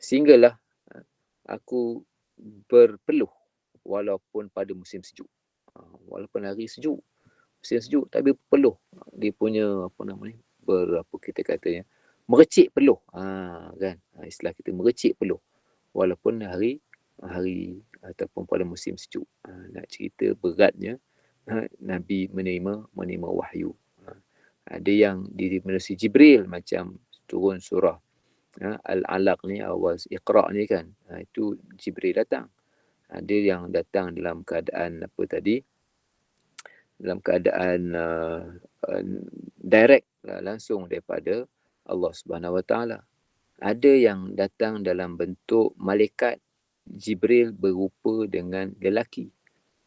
Sehinggalah aku berpeluh walaupun pada musim sejuk. Walaupun hari sejuk, musim sejuk, tapi peluh. Dia punya kita katanya merecik peluh. Kan? Istilah kita merecik peluh walaupun hari ataupun pada musim sejuk. Nak cerita beratnya Nabi menerima wahyu. Ada yang menerusi Jibril, macam turun surah Al-Alaq ni, awal Iqra ni kan, itu Jibril datang. Ada yang datang dalam keadaan dalam keadaan direct langsung daripada Allah Subhanahu Wa Taala. Ada yang datang dalam bentuk malaikat. Jibril berupa dengan lelaki.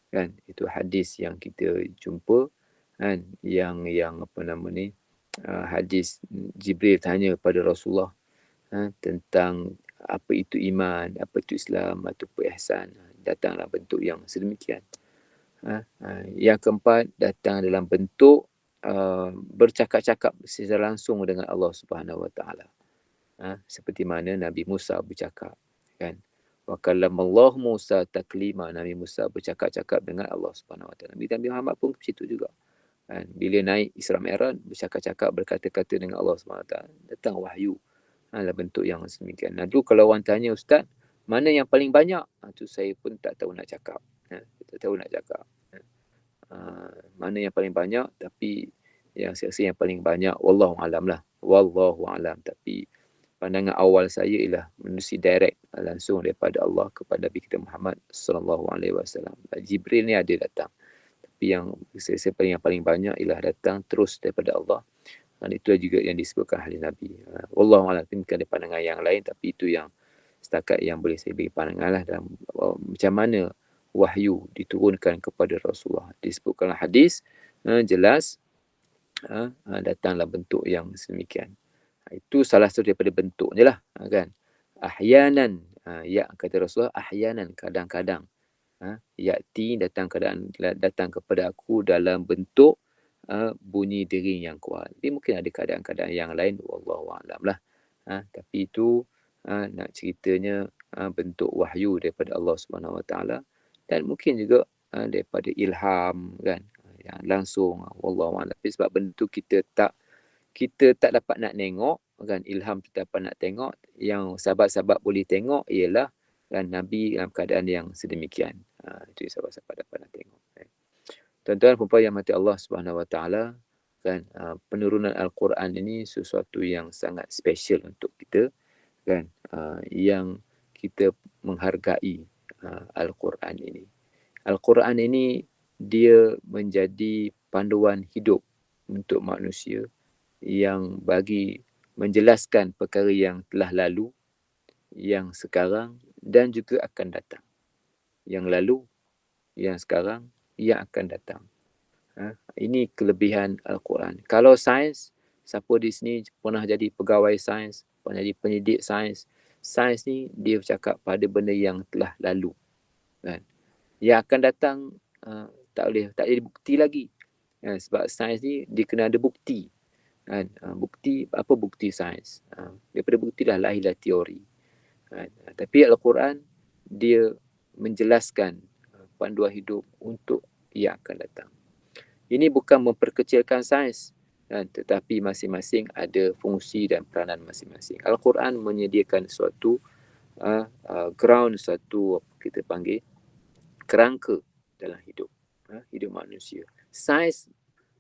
Kan? Itu hadis yang kita jumpa kan, yang hadis Jibril tanya kepada Rasulullah tentang apa itu iman, apa itu Islam, atau ihsan, datang dalam bentuk yang sedemikian. Yang keempat, datang dalam bentuk bercakap-cakap secara langsung dengan Allah Subhanahu Wa Taala. Seperti mana Nabi Musa bercakap, kan? Wa kallamallahu Musa taklima, Nabi Musa bercakap-cakap dengan Allah Subhanahu Wa Taala. Nabi Muhammad pun ke situ juga. Kan? Bila naik Isra Mi'raj, bercakap-cakap, berkata-kata dengan Allah Subhanahu Wa Taala, datang wahyu dalam bentuk yang sedemikian. Dulu kalau orang tanya, Ustaz, mana yang paling banyak? Tu saya pun tak tahu nak cakap. Tak tahu nak cakap. Mana yang paling banyak, tapi yang saya rasa yang paling banyak wallahu alam lah. Wallahu alam. Tapi pandangan awal saya ialah menerusi direct langsung daripada Allah kepada Nabi kita Muhammad sallallahu alaihi wasallam. Jibril ni ada datang. Tapi yang saya rasa yang paling banyak ialah datang terus daripada Allah. Dan itulah juga yang disebutkan hadis Nabi. Wallahu alam, bukan ada pandangan yang lain, tapi itu yang setakat yang boleh saya beri pandangan lah dalam macam mana wahyu diturunkan kepada Rasulullah. Disebutkanlah hadis jelas datang dalam bentuk yang sedemikian. Itu salah satu daripada bentuknya lah, kan. Ahyanan, ya kata Rasulullah, ahyanan, kadang-kadang. Ya'ti, datang kepada aku dalam bentuk bunyi dering yang kuat. Tapi mungkin ada keadaan-keadaan yang lain, wallahu a'lam lah. Tapi itu nak ceritanya bentuk wahyu daripada Allah Subhanahu Wa Taala, dan mungkin juga daripada ilham, kan, yang langsung, wallahu a'lam. Tapi sebab benda tu kita tak dapat nak tengok, kan, ilham kita dapat nak tengok, yang sahabat-sahabat boleh tengok ialah kan Nabi dalam keadaan yang sedemikian. Itu yang sahabat-sahabat dapat nak tengok. Tuan-tuan puan yang mati Allah Subhanahu Wa Taala, kan, penurunan Al-Quran ini sesuatu yang sangat special untuk kita, kan, yang kita menghargai Al-Quran ini. Al-Quran ini dia menjadi panduan hidup untuk manusia yang bagi menjelaskan perkara yang telah lalu, yang sekarang dan juga akan datang. Yang lalu, yang sekarang, yang akan datang. Ini kelebihan Al-Quran. Kalau sains, siapa di sini pernah jadi pegawai sains, pernah jadi pendidik sains, sains ni dia bercakap pada benda yang telah lalu, kan. Yang akan datang tak jadi bukti lagi, kan? Sebab sains ni dia kena ada bukti, kan. Bukti, apa bukti sains? Daripada bukti lah lahirlah teori, kan. Tapi Al-Quran dia menjelaskan panduan hidup untuk yang akan datang. Ini bukan memperkecilkan sains, kan, tetapi masing-masing ada fungsi dan peranan masing-masing. Al-Quran menyediakan suatu ground, suatu apa kita panggil kerangka dalam hidup manusia. Sains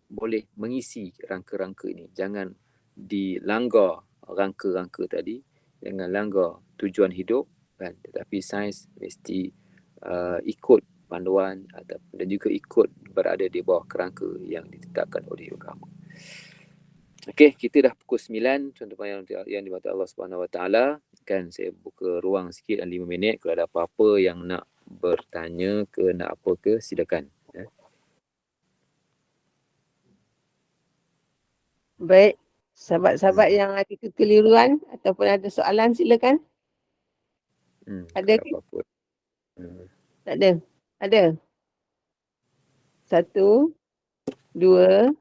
boleh mengisi rangka-rangka ini. Jangan dilanggar rangka-rangka tadi, jangan langgar tujuan hidup, kan, tetapi sains mesti ikut panduan dan juga ikut berada di bawah kerangka yang ditetapkan oleh agama. Okey, kita dah pukul 9, tuan-tuan yang dimati Allah Subhanahu Wa Taala, kan. Saya buka ruang sikit 5 minit, kalau ada apa-apa yang nak bertanya ke nak apa ke, silakan. Baik, sahabat-sahabat yang ada kekeliruan ataupun ada soalan, silakan. Ada ke? Apa-apa. Tak ada? Ada? 1, 2,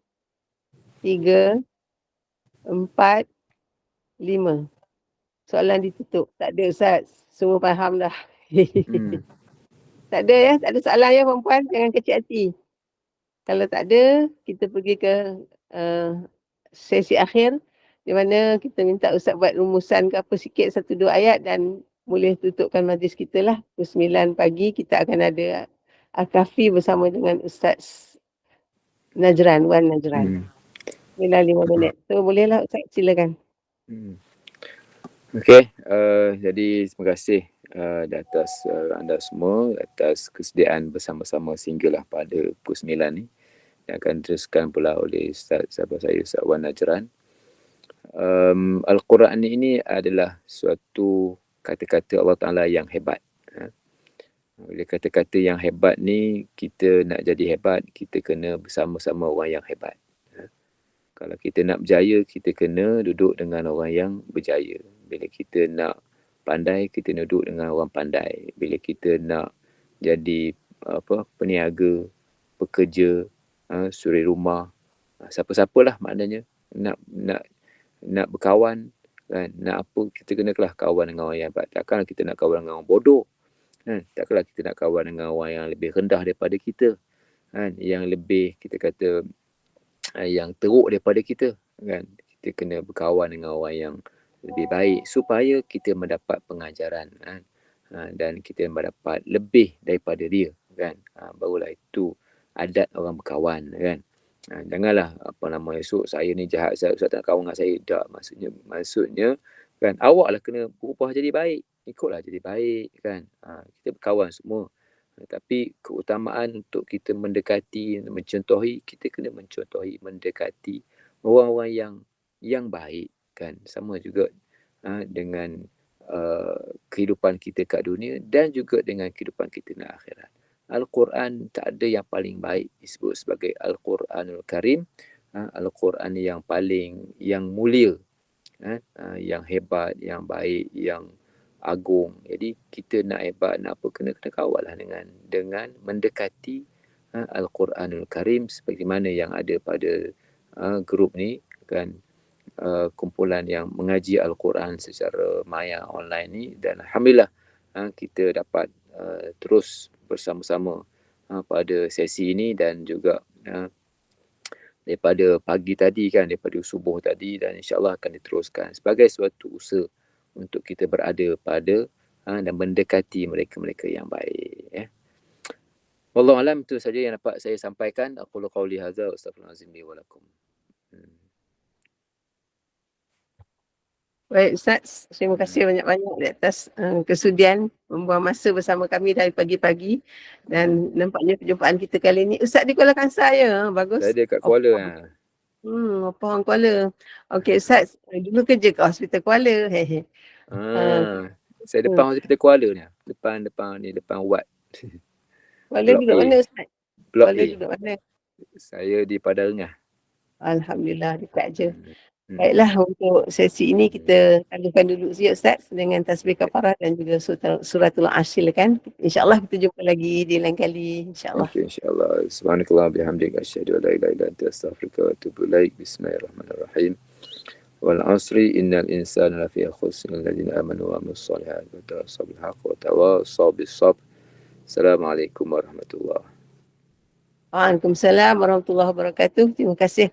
3, 4, 5. Soalan ditutup. Tak ada, Ustaz. Semua faham dah. Tak ada ya? Tak ada soalan ya, perempuan? Jangan kecil hati. Kalau tak ada, kita pergi ke sesi akhir, di mana kita minta Ustaz buat rumusan ke apa sikit, 1-2 ayat, dan boleh tutupkan majlis kita lah. Pukul 9 pagi kita akan ada Al-Kahfi bersama dengan Ustaz Najran, Wan Najran. 5 minit. So bolehlah Ustaz, silakan. Okey, jadi terima kasih di atas anda semua atas kesediaan bersama-sama sehinggalah pada pukul 9 ni, yang akan diteruskan pula oleh sahabat saya Ustaz Wan Najran. Al-Quran ini adalah suatu kata-kata Allah Ta'ala yang hebat. Oleh kata-kata yang hebat ni, kita nak jadi hebat, kita kena bersama-sama orang yang hebat. Kalau kita nak berjaya, kita kena duduk dengan orang yang berjaya. Bila kita nak pandai, kita duduk dengan orang pandai. Bila kita nak jadi peniaga, pekerja, suri rumah, siapa-siapalah maknanya nak berkawan kan, nak apa, kita kenalah kawan dengan orang yang hebat. Takkanlah kita nak kawan dengan orang bodoh kan, takkanlah kita nak kawan dengan orang yang lebih rendah daripada kita kan, yang lebih kita kata yang teruk daripada kita kan. Kita kena berkawan dengan orang yang lebih baik supaya kita mendapat pengajaran kan, dan kita mendapat lebih daripada dia kan. Barulah itu adat orang berkawan kan. Janganlah esok saya ni jahat, Ustaz tak nak kawan dengan saya. Tak, maksudnya kan, awaklah kena berubah jadi baik, ikutlah jadi baik kan. Kita berkawan semua, tapi keutamaan untuk kita mendekati, mencontohi, kita kena mencontohi, mendekati orang-orang yang baik kan. Sama juga dengan kehidupan kita kat dunia dan juga dengan kehidupan kita di akhirat. Al-Quran tak ada yang paling baik disebut sebagai Al-Quranul Karim, Al-Quran yang mulia, yang hebat, yang baik, yang agung. Jadi kita nak hebat, nak apa, kena kawal lah dengan mendekati Al-Quranul Karim seperti mana yang ada pada grup ni kan, kumpulan yang mengaji Al-Quran secara maya online ni. Dan alhamdulillah kita dapat terus bersama-sama pada sesi ini, dan juga daripada pagi tadi kan, daripada subuh tadi, dan insyaAllah akan diteruskan sebagai suatu usaha untuk kita berada pada dan mendekati mereka-mereka yang baik. Wallahualam, itu saja yang dapat saya sampaikan. Aqulu qawli hadza wa astaghfirullahalazim li wa lakum. Baik Ustaz, terima kasih banyak-banyak di atas kesudian membuang masa bersama kami dari pagi-pagi, dan nampaknya perjumpaan kita kali ini. Ustaz di Kuala Kangsar ya? Bagus. Saya kat Kuala. Apa orang Kuala. Okey Ustaz, dulu kerja kat Hospital Kuala. Saya depan Hospital Kuala ni. Depan Wat. Kuala duduk mana Ustaz? Blok Kuala A. duduk mana? Saya di Padang Rengah. Alhamdulillah, dekat je. Baiklah, untuk sesi ini kita tangguhkan dulu siap Ustaz dengan tasbih kafarah dan juga suratul Asyil kan. InsyaAllah kita jumpa lagi di lain kali. InsyaAllah. Okay, insyaAllah. Subhanakallah bihamdika asyhadu an la ilaha illa anta astaghfiruka wa atubu ilaik. Bismillahirrahmanirrahim. Wal asri innal insana lafi khusr illa alladziina amanu wa amilus solihati wa tawassaw bil haqqi wa tawassaw bis sabr. Assalamualaikum warahmatullahi wabarakatuh. Waalaikumsalam warahmatullahi wabarakatuh. Terima kasih.